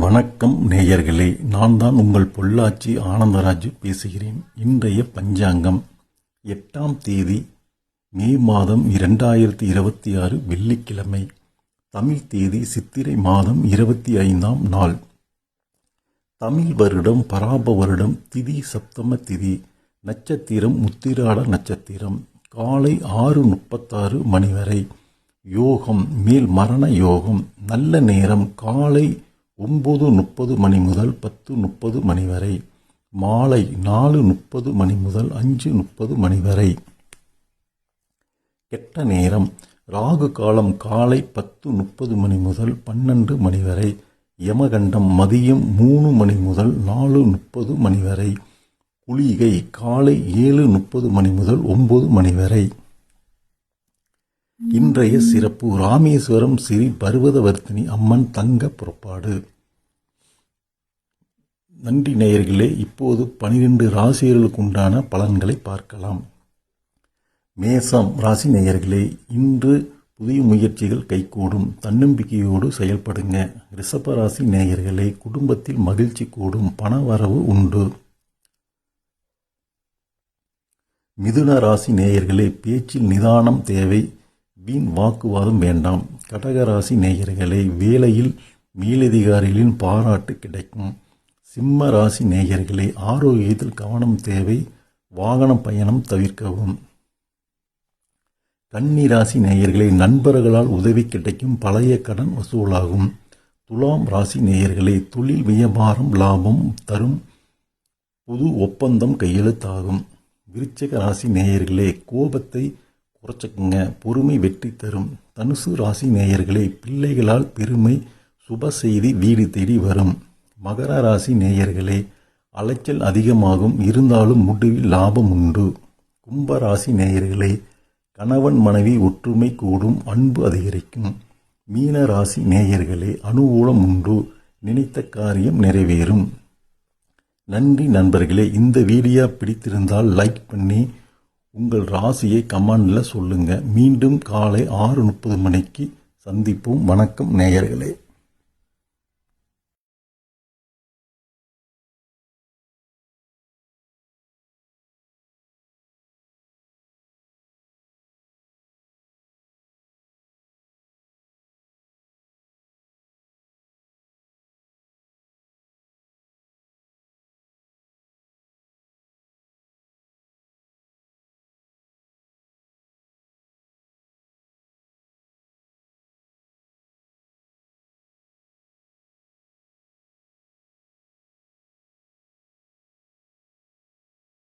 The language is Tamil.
வணக்கம் நேயர்களே, நான் தான் உங்கள் பொள்ளாச்சி ஆனந்தராஜு பேசுகிறேன். இன்றைய பஞ்சாங்கம் 8ஆம் தேதி மே மாதம் 2026 வெள்ளிக்கிழமை. தமிழ் தேதி சித்திரை மாதம் 25ஆம் நாள். தமிழ் வருடம் பராப வருடம். திதி சப்தம திதி. நட்சத்திரம் உத்திராட நட்சத்திரம். காலை 6:36 மணி வரை. யோகம் மேல் மரண யோகம். நல்ல நேரம் காலை 9:30 மணி முதல் 10:30 மணி வரை. மாலை 4:30 மணி முதல் 5:30 மணி வரை. கெட்ட நேரம் ராகு காலம் காலை 10:30 மணி முதல் 12 மணி வரை. யமகண்டம் மதியம் 3 மணி முதல் 4:30 மணி வரை. குளிகை காலை 7:30 மணி முதல் 9 மணி வரை. இன்றைய சிறப்பு: ராமேஸ்வரம் ஸ்ரீ பர்வதவர்த்தினி அம்மன் தங்க புறப்பாடு. நன்றி நேயர்களே. இப்போது 12 ராசிகளுக்கு உண்டான பலன்களை பார்க்கலாம். மேசம் ராசி நேயர்களே, இன்று புதிய முயற்சிகள் கைகூடும். தன்னம்பிக்கையோடு செயல்படுங்க. ரிஷப ராசி நேயர்களே, குடும்பத்தில் மகிழ்ச்சி கூடும். பண வரவு உண்டு. மிதுன ராசி நேயர்களே, பேச்சில் நிதானம் தேவை. வீண் வாக்குவாதம் வேண்டாம். கடகராசி நேயர்களே, வேலையில் மேலதிகாரிகளின் பாராட்டு கிடைக்கும். சிம்ம ராசி நேயர்களே, ஆரோக்கியத்தில் கவனம் தேவை. வாகன பயணம் தவிர்க்கவும். கன்னி ராசி நேயர்களே, நண்பர்களால் உதவி கிடைக்கும். பழைய கடன் வசூலாகும். துலாம் ராசி நேயர்களே, தொழில் வியாபாரம் லாபம் தரும். புது ஒப்பந்தம் கையெழுத்தாகும். விருச்சிக ராசி நேயர்களே, கோபத்தை குறைச்சிக்குங்க. பொறுமை வெற்றி தரும். தனுசு ராசி நேயர்களே, பிள்ளைகளால் பெருமை. சுப செய்தி வீடு தேடி வரும். மகர ராசி நேயர்களே, அலைச்சல் அதிகமாகும். இருந்தாலும் முடிவில் லாபம் உண்டு. கும்ப ராசி நேயர்களே, கணவன் மனைவி ஒற்றுமை கூடும். அன்பு அதிகரிக்கும். மீன ராசி நேயர்களே, அனுகூலம் உண்டு. நினைத்த காரியம் நிறைவேறும். நன்றி நண்பர்களே. இந்த வீடியோ பிடித்திருந்தால் லைக் பண்ணி உங்கள் ராசியை கமெண்ட்ல சொல்லுங்க. மீண்டும் காலை 6:30 மணிக்கு சந்திப்போம். வணக்கம் நேயர்களே.